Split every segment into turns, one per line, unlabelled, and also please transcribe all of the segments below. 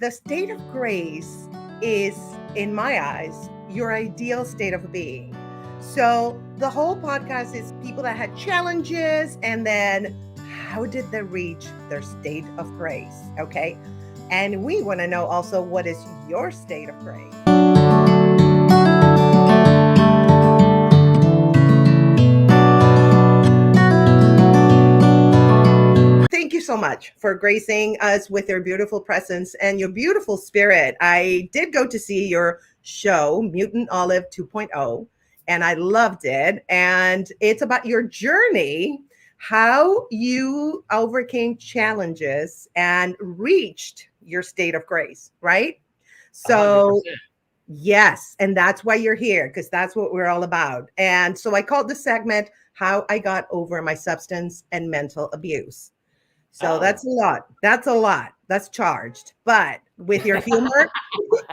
the state of grace is, in my eyes, your ideal state of being. So the whole podcast is people that had challenges and then how did they reach their state of grace? Okay. And we want to know also what is your state of grace? Thank you so much for gracing us with your beautiful presence and your beautiful spirit. I did go to see your show, Mutant Olive 2.0, and I loved it. And it's about your journey, how you overcame challenges and reached your state of grace, right? So,
100%.
yes, and that's why you're here, because that's what we're all about. And so I called the segment How I Got Over My Substance and Mental Abuse. So
Oh.
that's a lot. That's a lot. That's charged. But with your humor,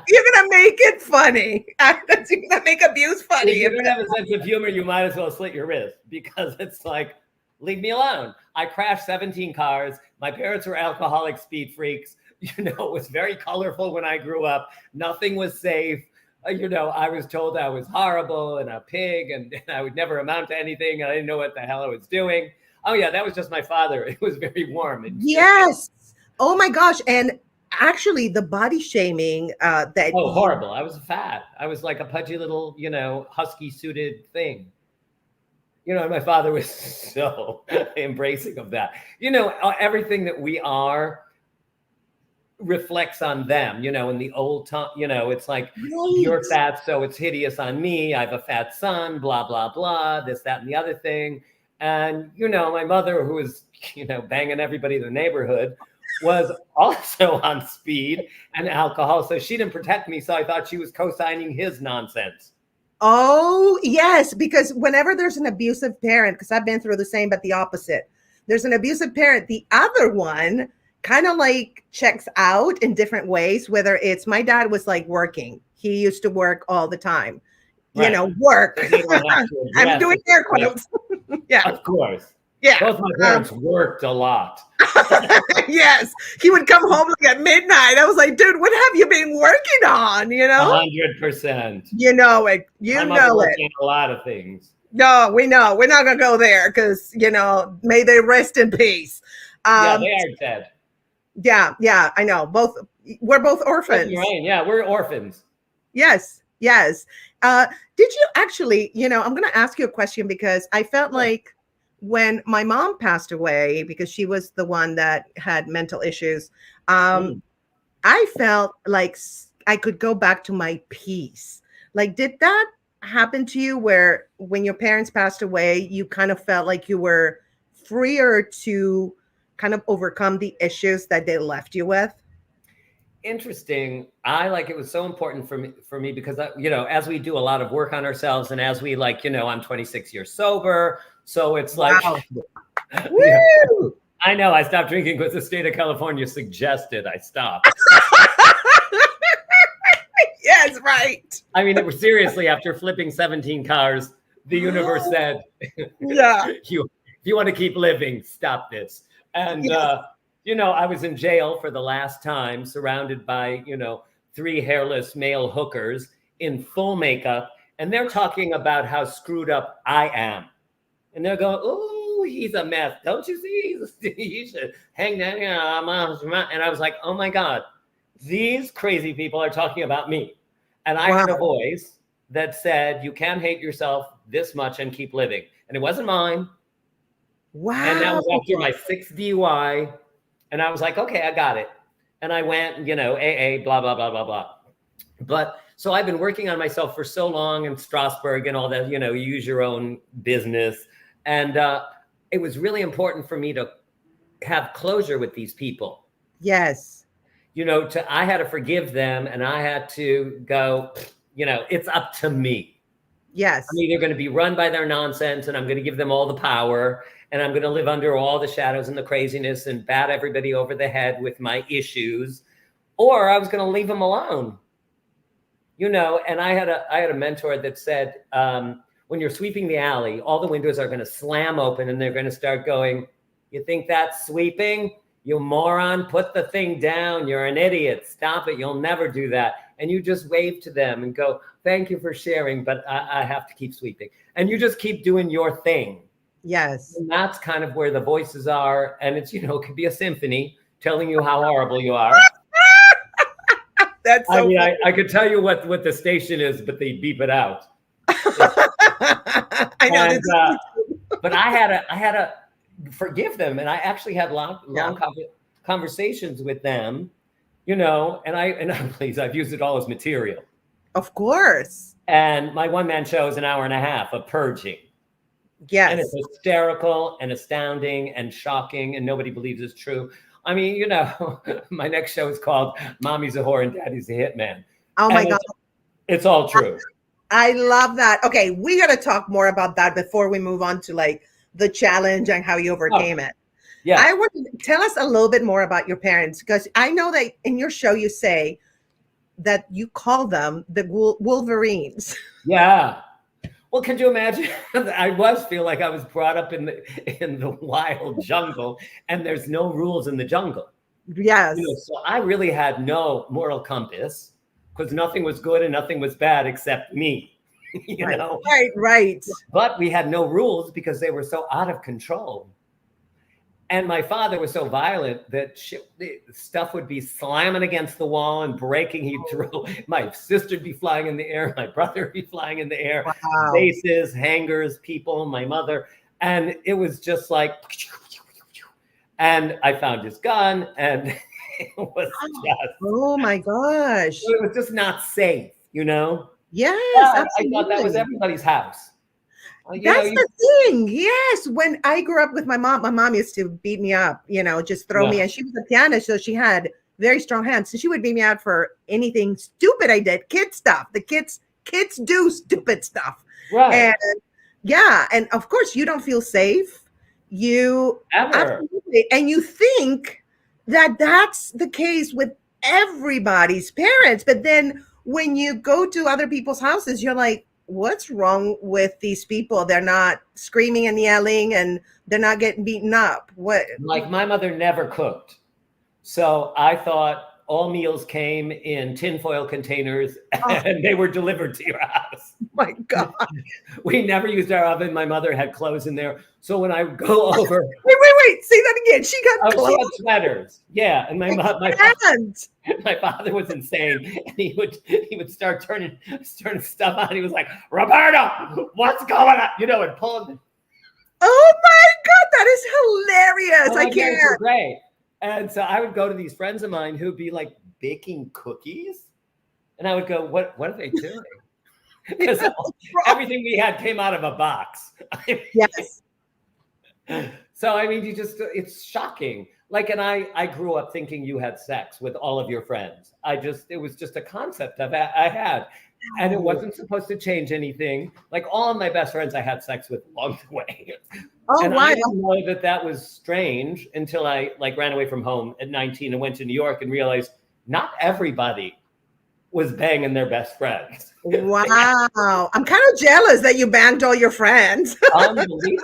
you're gonna make it funny. You're gonna make abuse funny.
If you don't have a sense of humor, you might as well slit your wrist because it's like, leave me alone. I crashed 17 cars. My parents were alcoholic speed freaks. You know, it was very colorful when I grew up. Nothing was safe. You know, I was told I was horrible and a pig and I would never amount to anything. And I didn't know what the hell I was doing. Oh, yeah, that was just my father. It was very warm.
Yes. Oh my gosh. And actually, the body shaming that
Oh, horrible. I was fat. I was like a pudgy little, you know, husky suited thing. You know, and my father was so embracing of that. You know, everything that we are reflects on them, you know, in the old time, you know, it's like you're fat, so it's hideous on me. I have a fat son, blah, blah, blah, this, that, and the other thing. And, you know, my mother, who was, you know, banging everybody in the neighborhood, was also on speed and alcohol. So she didn't protect me. So I thought she was co-signing his nonsense.
Oh, yes, because whenever there's an abusive parent, because I've been through the same, but the opposite, there's an abusive parent, the other one kind of like checks out in different ways, whether it's my dad was like working. He used to work all the time, you know, work. I'm doing air quotes. Yeah.
Of course.
Yeah.
Both my parents worked a lot.
Yes. He would come home like at midnight. I was like, dude, what have you been working on? You know?
100%.
You know it. You know it.
A lot of things.
No, we know. We're not going to go there because, you know, may they rest in peace.
Yeah, they are dead.
Yeah, I know. We're both orphans.
Right. Yeah, we're orphans.
Yes. Did you actually, you know, I'm going to ask you a question because I felt like when my mom passed away, because she was the one that had mental issues, I felt like I could go back to my peace. Like, did that happen to you where when your parents passed away, you kind of felt like you were freer to kind of overcome the issues that they left you with?
Interesting. It was so important for me because, you know, as we do a lot of work on ourselves and as we like, you know, I'm 26 years sober. So it's like,
wow.
Woo! I know I stopped drinking because the state of California suggested I stop.
Yes, right.
I mean, it was seriously after flipping 17 cars, the universe said,
yeah,
if you want to keep living, stop this. And, you know, I was in jail for the last time, surrounded by, you know, 3 hairless male hookers in full makeup. And they're talking about how screwed up I am. And they're going, oh, he's a mess. Don't you see? He should hang down. And I was like, oh, my God, these crazy people are talking about me. And I heard a voice that said, you can't hate yourself this much and keep living. And it wasn't mine.
Wow.
And that was after my 6th DUI. And I was like, okay, I got it. And I went, you know, AA, blah, blah, blah, blah, blah. But so I've been working on myself for so long in Strasbourg and all that, you know, use your own business. And it was really important for me to have closure with these people.
Yes.
You know, I had to forgive them and I had to go, you know, it's up to me.
Yes.
I'm either going to be run by their nonsense and I'm going to give them all the power and I'm going to live under all the shadows and the craziness and bat everybody over the head with my issues, or I was going to leave them alone. You know, and I had a mentor that said, when you're sweeping the alley, all the windows are going to slam open and they're going to start going, you think that's sweeping? you moron, put the thing down. You're an idiot. Stop it. You'll never do that. And you just wave to them and go, thank you for sharing, but I have to keep sweeping. And you just keep doing your thing.
Yes.
And that's kind of where the voices are. And it's, it could be a symphony telling you how horrible you are.
That's so funny.
I could tell you what the station is, but they beep it out.
I know.
And, but I had to forgive them, and I actually had long conversations with them, and I please, I've used it all as material.
Of course.
And my one-man show is an hour and a half of purging.
Yes.
And it's hysterical and astounding and shocking, and nobody believes it's true. I mean, my next show is called Mommy's a Whore and Daddy's a Hitman.
Oh my God.
It's all true.
I love that. Okay, we got to talk more about that before we move on to like the challenge and how you overcame it.
Yeah.
I want to tell us a little bit more about your parents, because I know that in your show you say that you call them the Wolverines.
Yeah. Well, could you imagine? I feel like I was brought up in the wild jungle, and there's no rules in the jungle.
Yes.
So I really had no moral compass, because nothing was good and nothing was bad except me.
Right.
But we had no rules because they were so out of control. And my father was so violent that stuff would be slamming against the wall and breaking. He'd throw, my sister'd be flying in the air. My brother would be flying in the air.
Wow.
Vases, hangers, people, my mother. And it was just like, and I found his gun, and it was just.
Oh my gosh.
It was just not safe,
Yes,
I
absolutely.
thought that was everybody's house.
That's the thing. Yes. When I grew up with my mom used to beat me up, just throw me. And she was a pianist, so she had very strong hands. So she would beat me out for anything stupid I did. Kid stuff. The kids do stupid stuff.
Right.
And of course you don't feel safe. You
ever.
Absolutely. And you think that that's the case with everybody's parents. But then when you go to other people's houses, you're like, what's wrong with these people? They're not screaming and yelling, and they're not getting beaten up. What?
Like, my mother never cooked. So I thought all meals came in tinfoil containers and they were delivered to your house.
My God.
We never used our oven. My mother had clothes in there. So when I go over.
Wait. Say that again. She got clothes.
She had sweaters. Yeah. And my father was insane. And he would start turning stuff on. He was like, Roberto, what's going on? And pulling.
Oh my God. That is hilarious. I can't.
Great. And so I would go to these friends of mine who'd be like baking cookies. And I would go, what are they doing? Because everything we had came out of a box.
Yes.
So, it's shocking. Like, and I grew up thinking you had sex with all of your friends. It was just a concept I had. And it wasn't supposed to change anything. Like, all of my best friends I had sex with along the way.
Oh,
and
wow.
I didn't know that was strange until I ran away from home at 19 and went to New York and realized not everybody was banging their best friends.
Wow. I'm kind of jealous that you banged all your friends.
Unbelievable.
In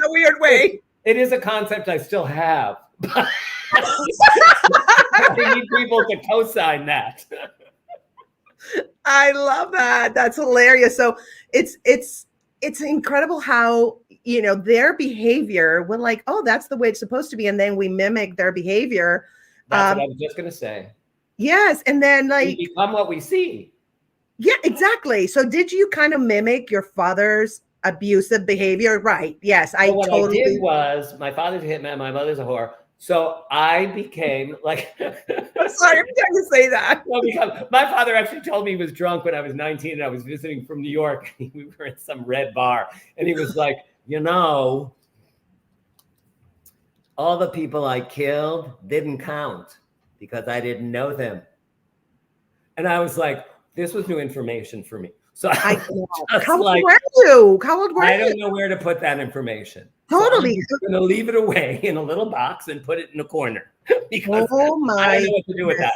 a weird way.
It is a concept I still have. I need people to co-sign that.
I love that. That's hilarious. So it's incredible how, their behavior, we're like, oh, that's the way it's supposed to be. And then we mimic their behavior.
That's what I was just going to say.
Yes. And then
we become what we see.
Yeah, exactly. So did you kind of mimic your father's abusive behavior? Right. Yes.
What I did was, my father's a hitman, my mother's a whore. So I became like.
I'm sorry, I'm trying to say that.
Well, because my father actually told me he was drunk when I was 19 and I was visiting from New York. We were at some red bar and he was like, all the people I killed didn't count because I didn't know them. And I was like, this was new information for me. So
how old were you?
I don't know where to put that information.
Totally.
So I'm going to leave it away in a little box and put it in a corner because I don't know what to do with that.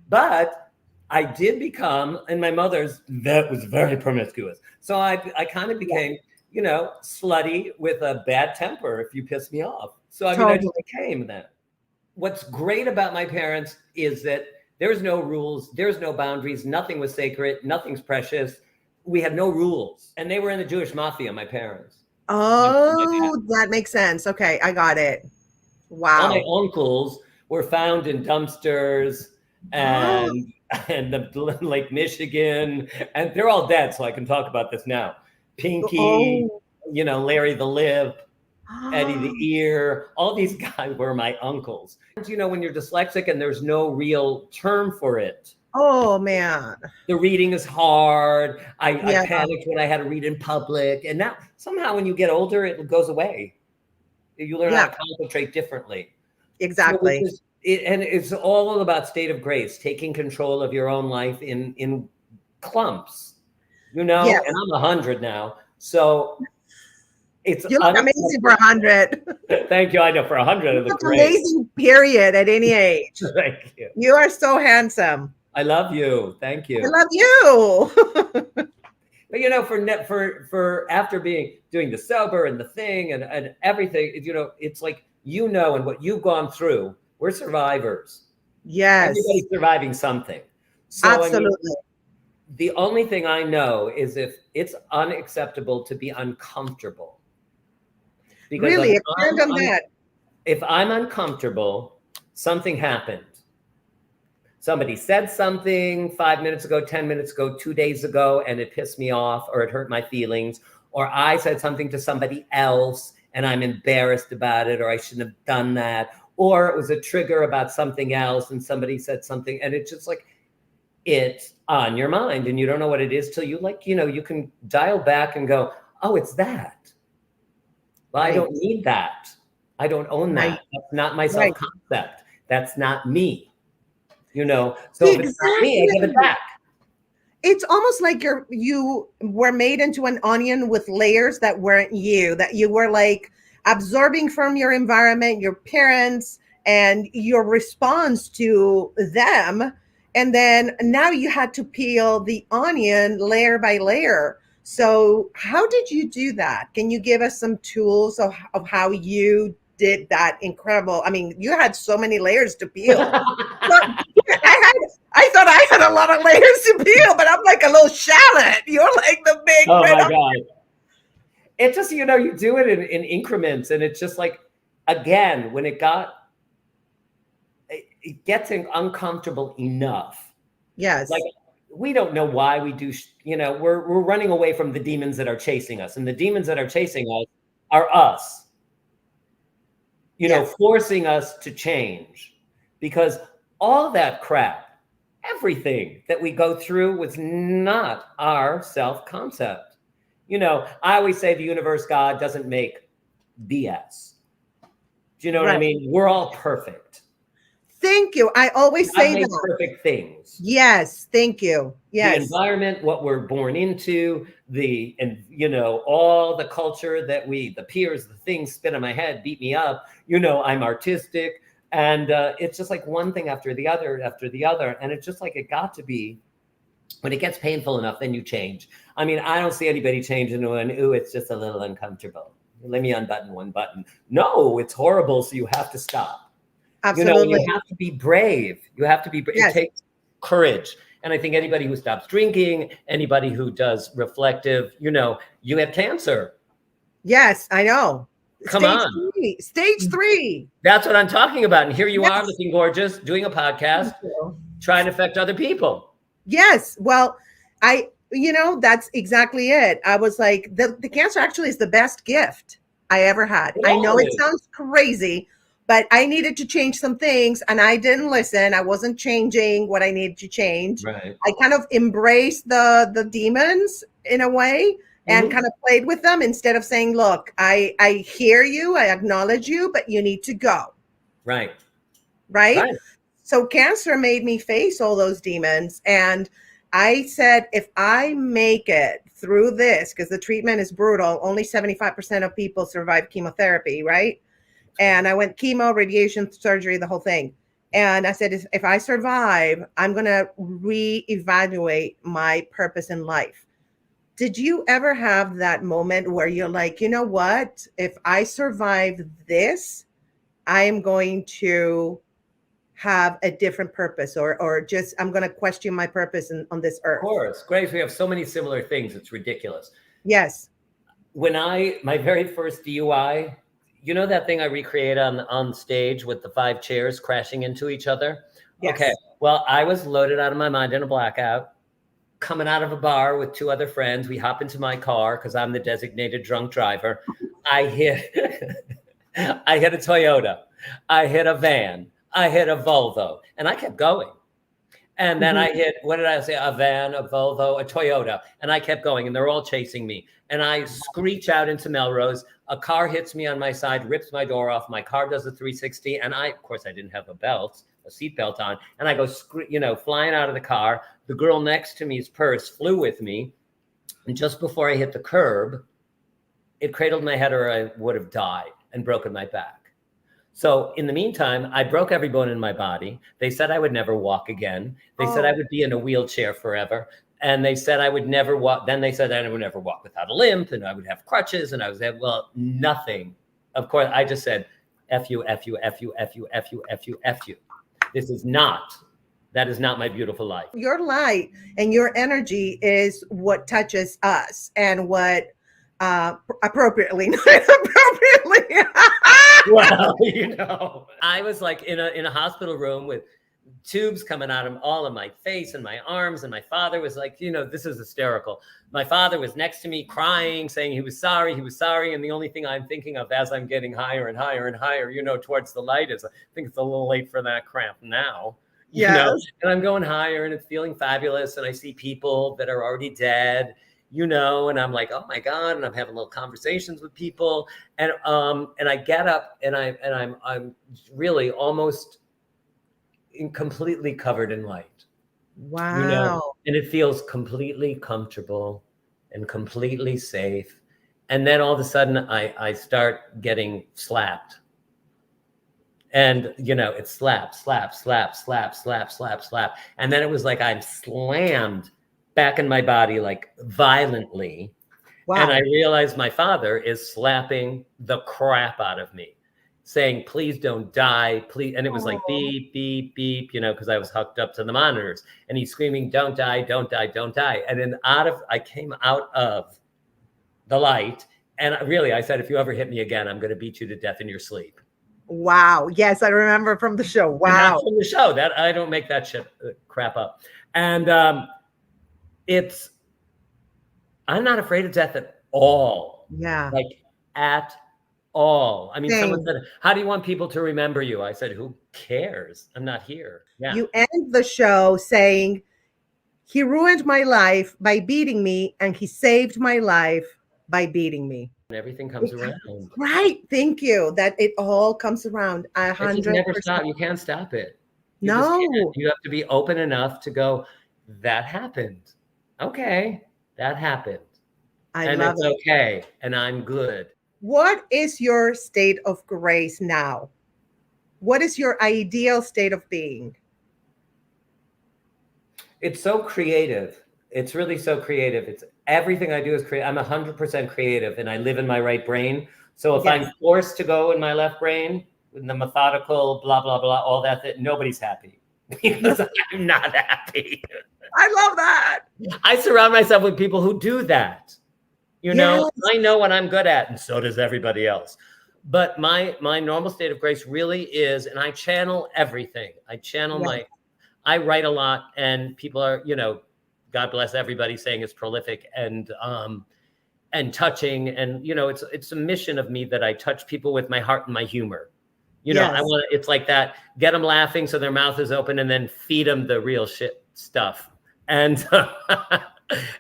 But I did become, and my mother's, that was very promiscuous. So I kind of became, slutty with a bad temper if you piss me off. So I just became that. what's great about my parents is that there's no rules, there's no boundaries, nothing was sacred, nothing's precious. We had no rules. And they were in the Jewish mafia, my parents. My dad.
Oh, that makes sense. Okay, I got it.
All my
Wow.
uncles were found in dumpsters
Oh,
and the Lake Michigan, and they're all dead, so I can talk about this now. Pinky,
oh.
Larry the Lip, Eddie the Ear, all these guys were my uncles. When you're dyslexic and there's no real term for it,
Oh man.
the reading is hard. I
Yeah,
panicked when I had to read in public. And now somehow when you get older, it goes away. You learn how
yeah,
to concentrate differently. So
exactly.
and it's all about state of grace, taking control of your own life in clumps, and
Yes.
I'm 100 now. So it's
You look amazing for
unacceptable.
100.
Thank you. I know for 100, I
You
look
look
great.
amazing, period, at any age.
Thank you.
You are so handsome.
I love you. Thank
I
you.
love you.
But for after doing the sober and the thing and everything, it's like, and what you've gone through, we're survivors.
Yes,
Everybody's surviving something. So I mean,
absolutely.
the only thing I know is if it's unacceptable to be uncomfortable. Because
Really, expand on that.
if I'm uncomfortable, something happened. Somebody said something 5 minutes ago, 10 minutes ago, 2 days ago, and it pissed me off or it hurt my feelings. Or I said something to somebody else and I'm embarrassed about it, or I shouldn't have done that. Or it was a trigger about something else and somebody said something, and it's just like, it's on your mind and you don't know what it is till you you can dial back and go, oh, it's that. Well, I
Right,
don't need that. I don't own
right,
that. That's not my
right.
self-concept. That's not me. So if it's not me, I give it
Exactly.
back.
It's almost like you were made into an onion with layers that weren't you, that you were like absorbing from your environment, your parents, and your response to them. And then now you had to peel the onion layer by layer. So, how did you do that? Can you give us some tools of how you did that incredible? I mean, you had so many layers to peel. Well, I thought I had a lot of layers to peel, but I'm like a little shallot. You're like the big
Oh
red.
my God. It's just, you do it in increments. And it's just like, again, when it gets uncomfortable enough.
Yes.
Like, we don't know why we do, we're running away from the demons that are chasing us. And the demons that are chasing us are us,
Yes.
forcing us to change. Because all that crap, everything that we go through was not our self-concept. I always say the universe, God, doesn't make BS. Do you know what I
Right.
mean? We're all perfect.
Thank you. I always
God
say
made
that.
perfect things.
Yes. Thank you.
The
Yes.
environment, what we're born into, all the culture that the peers, the things spit on my head, beat me up. I'm artistic. And it's just like one thing after the other, after the other. And it's just like it got to be, when it gets painful enough, then you change. I mean, I don't see anybody changing when, ooh, it's just a little uncomfortable. Let me unbutton one button. No, it's horrible. So you have to stop.
Absolutely.
You have to be brave. You have to be brave. It
Yes.
takes courage. And I think anybody who stops drinking, anybody who does reflective, you have cancer.
Yes. I know.
Come
Stage
on.
3. Stage 3.
That's what I'm talking about. And here you are
Yes.
looking gorgeous, doing a podcast, trying to affect other people.
Yes. Well, that's exactly it. I was like, the cancer actually is the best gift I ever had.
It
I
all
know it
is.
sounds crazy, but I needed to change some things and I didn't listen. I wasn't changing what I needed to change.
Right.
I kind of embraced the demons in a way and kind of played with them instead of saying, look, I hear you, I acknowledge you, but you need to go.
Right.
Right.
Right.
So cancer made me face all those demons. And I said, if I make it through this, because the treatment is brutal, only 75% of people survive chemotherapy, right? And I went chemo, radiation, surgery, the whole thing. And I said, if I survive, I'm going to reevaluate my purpose in life. Did you ever have that moment where you're like, what? If I survive this, I am going to have a different purpose, or just I'm going to question my purpose on this
Of
earth.
course, Grace, we have so many similar things. It's ridiculous.
Yes.
When my very first DUI, you know that thing I recreate on stage with the 5 chairs crashing into each other? Okay.
Yes.
Well, I was loaded out of my mind in a blackout, coming out of a bar with 2 other friends. We hop into my car because I'm the designated drunk driver. I hit I hit a Toyota. I hit a van. I hit a Volvo, and I kept going. And then I hit, what did I say? A van, a Volvo, a Toyota. And I kept going, and they're all chasing me. And I screech out into Melrose. A car hits me on my side, rips my door off. My car does a 360. And of course, I didn't have a seat belt on. And I go, flying out of the car. The girl next to me's purse flew with me. And just before I hit the curb, it cradled my head, or I would have died and broken my back. So in the meantime, I broke every bone in my body. They said I would never walk again. They said I would be in a wheelchair forever. And they said I would never walk. Then they said I would never walk without a limp, and I would have crutches, and I was well, nothing. Of course, I just said, F you, F you, F you, F you, F you, F you, F you. That is not my beautiful life.
Your light and your energy is what touches us, and what appropriately, not appropriately.
Well, I was like in a hospital room with tubes coming out of all of my face and my arms. And my father was like, this is hysterical. My father was next to me crying, saying he was sorry. And the only thing I'm thinking of as I'm getting higher and higher and higher, towards the light is, I think it's a little late for that cramp now.
Yes.
And I'm going higher, and it's feeling fabulous. And I see people that are already dead, and I'm like, oh my God. And I'm having little conversations with people. And I get up, and I'm really almost completely covered in light.
Wow.
And it feels completely comfortable and completely safe. And then all of a sudden I start getting slapped. And, it's slap, slap, slap, slap, slap, slap, slap. And then it was like I'm slammed back in my body, like violently.
Wow.
And I realized my father is slapping the crap out of me, saying, please don't die, please. And it was like beep, beep, beep, because I was hooked up to the monitors. And he's screaming, don't die, don't die, don't die. And then I came out of the light. And I said, if you ever hit me again, I'm going to beat you to death in your sleep.
Wow. Yes, I remember from the show. Wow.
And that's from the show. That I don't make that shit crap up. And I'm not afraid of death at all.
Yeah.
Like at all. I mean,
Same.
Someone said, how do you want people to remember you? I said, who cares? I'm not here. Yeah.
You end the show saying, he ruined my life by beating me, and he saved my life by beating me.
And everything comes around.
Right. Thank you. That it all comes around 100%.
It just never stop. You can't stop it.
No.
You have to be open enough to go, that happened. Okay. That happened. And it's okay. And I'm good.
What is your state of grace now? What is your ideal state of being?
It's so creative. It's really so creative. It's everything I do is creative. I'm 100% creative, and I live in my right brain. So if I'm forced to go in my left brain, with the methodical, blah, blah, blah, all that nobody's happy because I'm not happy.
I love that.
I surround myself with people who do that. I know what I'm good at, and so does everybody else. But my normal state of grace really is, and I channel everything. I channel I write a lot, and people are, God bless everybody, saying it's prolific and touching. And, it's a mission of me that I touch people with my heart and my humor. I want it's like that, get them laughing so their mouth is open, and then feed them the real shit stuff. And,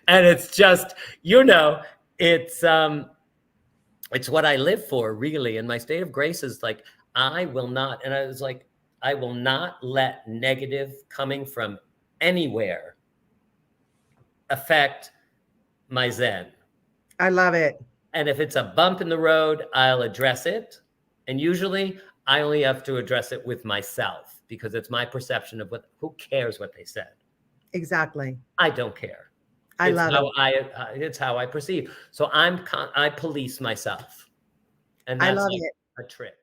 and it's just, it's what I live for, really. And my state of grace is like, I will not let negative coming from anywhere affect my Zen.
I love it.
And if it's a bump in the road, I'll address it. And usually I only have to address it with myself, because it's my perception of who cares what they said.
Exactly.
I don't care. It's how I perceive. So I police myself. And that's
I love
like
it.
a trick.